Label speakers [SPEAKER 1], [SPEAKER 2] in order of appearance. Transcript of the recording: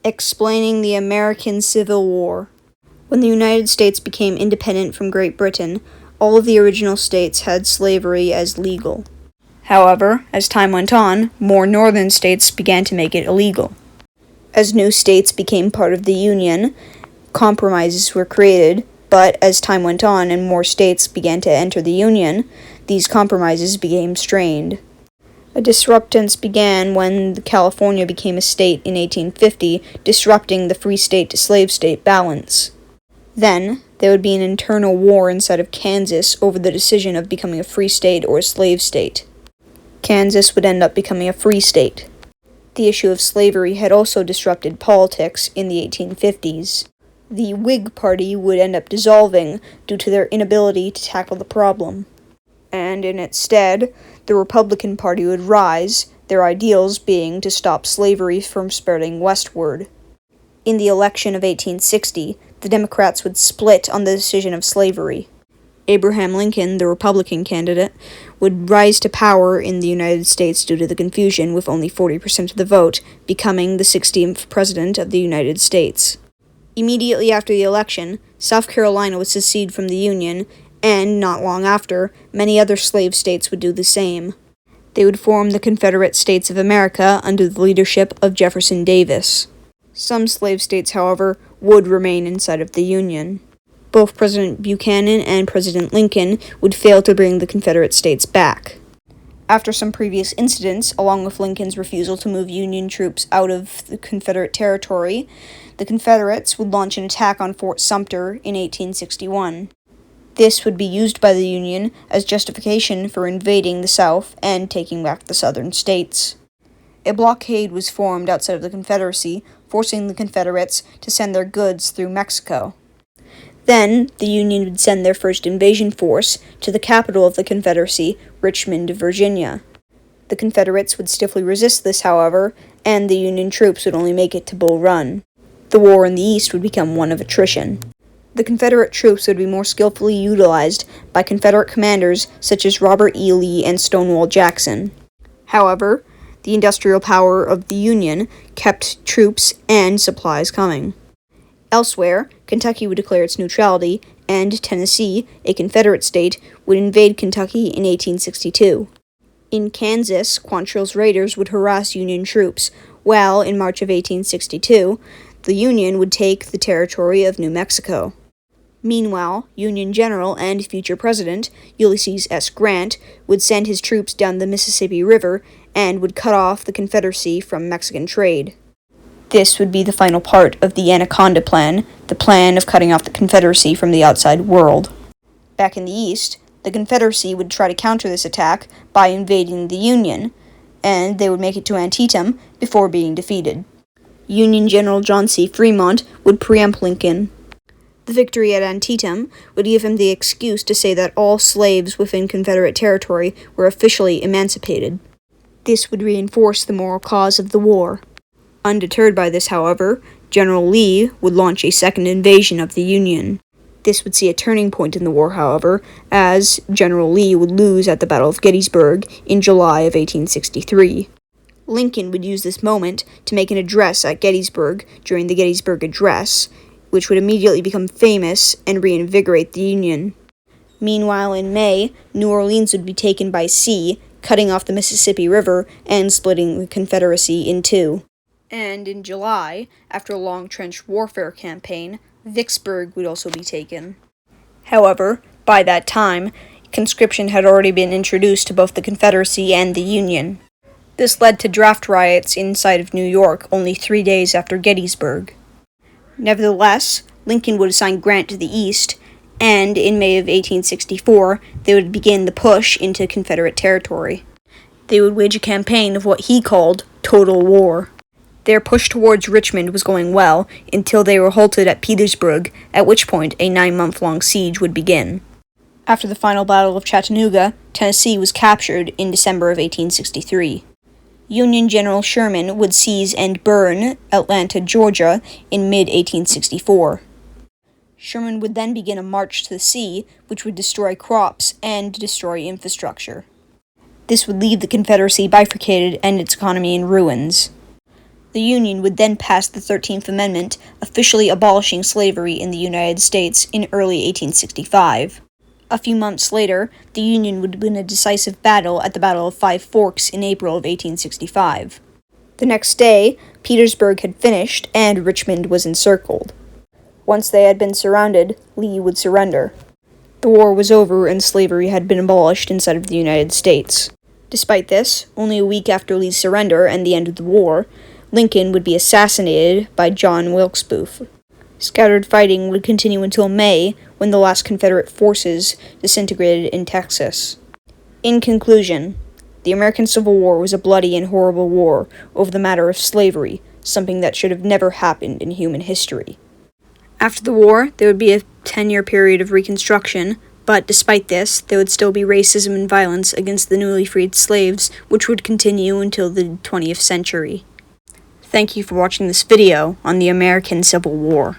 [SPEAKER 1] Explaining the American Civil War. When the United States became independent from Great Britain, all of the original states had slavery as legal. However, as time went on, more northern states began to make it illegal. As new states became part of the Union, compromises were created, but as time went on and more states began to enter the Union, these compromises became strained. A disruptance began when California became a state in 1850, disrupting the free state to slave state balance. Then, there would be an internal war inside of Kansas over the decision of becoming a free state or a slave state. Kansas would end up becoming a free state. The issue of slavery had also disrupted politics in the 1850s. The Whig Party would end up dissolving due to their inability to tackle the problem. And in its stead, the Republican Party would rise, their ideals being to stop slavery from spreading westward. In the election of 1860, the Democrats would split on the decision of slavery. Abraham Lincoln, the Republican candidate, would rise to power in the United States due to the confusion, with only 40% of the vote, becoming the 16th President of the United States. Immediately after the election, South Carolina would secede from the Union, and, not long after, many other slave states would do the same. They would form the Confederate States of America under the leadership of Jefferson Davis. Some slave states, however, would remain inside of the Union. Both President Buchanan and President Lincoln would fail to bring the Confederate States back. After some previous incidents, along with Lincoln's refusal to move Union troops out of the Confederate territory, the Confederates would launch an attack on Fort Sumter in 1861. This would be used by the Union as justification for invading the South and taking back the southern states. A blockade was formed outside of the Confederacy, forcing the Confederates to send their goods through Mexico. Then, the Union would send their first invasion force to the capital of the Confederacy, Richmond, Virginia. The Confederates would stiffly resist this, however, and the Union troops would only make it to Bull Run. The war in the East would become one of attrition. The Confederate troops would be more skillfully utilized by Confederate commanders such as Robert E. Lee and Stonewall Jackson. However, the industrial power of the Union kept troops and supplies coming. Elsewhere, Kentucky would declare its neutrality, and Tennessee, a Confederate state, would invade Kentucky in 1862. In Kansas, Quantrill's raiders would harass Union troops, while in March of 1862, the Union would take the territory of New Mexico. Meanwhile, Union General and future President Ulysses S. Grant would send his troops down the Mississippi River and would cut off the Confederacy from Mexican trade. This would be the final part of the Anaconda Plan, the plan of cutting off the Confederacy from the outside world. Back in the East, the Confederacy would try to counter this attack by invading the Union, and they would make it to Antietam before being defeated. Union General John C. Fremont would preempt Lincoln. The victory at Antietam would give him the excuse to say that all slaves within Confederate territory were officially emancipated. This would reinforce the moral cause of the war. Undeterred by this, however, General Lee would launch a second invasion of the Union. This would see a turning point in the war, however, as General Lee would lose at the Battle of Gettysburg in July of 1863. Lincoln would use this moment to make an address at Gettysburg during the Gettysburg Address, which would immediately become famous and reinvigorate the Union. Meanwhile, in May, New Orleans would be taken by sea, cutting off the Mississippi River and splitting the Confederacy in two. And in July, after a long trench warfare campaign, Vicksburg would also be taken. However, by that time, conscription had already been introduced to both the Confederacy and the Union. This led to draft riots inside of New York only 3 days after Gettysburg. Nevertheless, Lincoln would assign Grant to the East, and in May of 1864, they would begin the push into Confederate territory. They would wage a campaign of what he called total war. Their push towards Richmond was going well until they were halted at Petersburg, at which point a 9-month-long siege would begin. After the final Battle of Chattanooga, Tennessee was captured in December of 1863. Union General Sherman would seize and burn Atlanta, Georgia, in mid-1864. Sherman would then begin a march to the sea, which would destroy crops and destroy infrastructure. This would leave the Confederacy bifurcated and its economy in ruins. The Union would then pass the 13th Amendment, officially abolishing slavery in the United States in early 1865. A few months later, the Union would win a decisive battle at the Battle of Five Forks in April of 1865. The next day, Petersburg had finished, and Richmond was encircled. Once they had been surrounded, Lee would surrender. The war was over, and slavery had been abolished inside of the United States. Despite this, only a week after Lee's surrender and the end of the war, Lincoln would be assassinated by John Wilkes Booth. Scattered fighting would continue until May, when the last Confederate forces disintegrated in Texas. In conclusion, the American Civil War was a bloody and horrible war over the matter of slavery, something that should have never happened in human history. After the war, there would be a 10-year period of Reconstruction, but despite this, there would still be racism and violence against the newly freed slaves, which would continue until the 20th century. Thank you for watching this video on the American Civil War.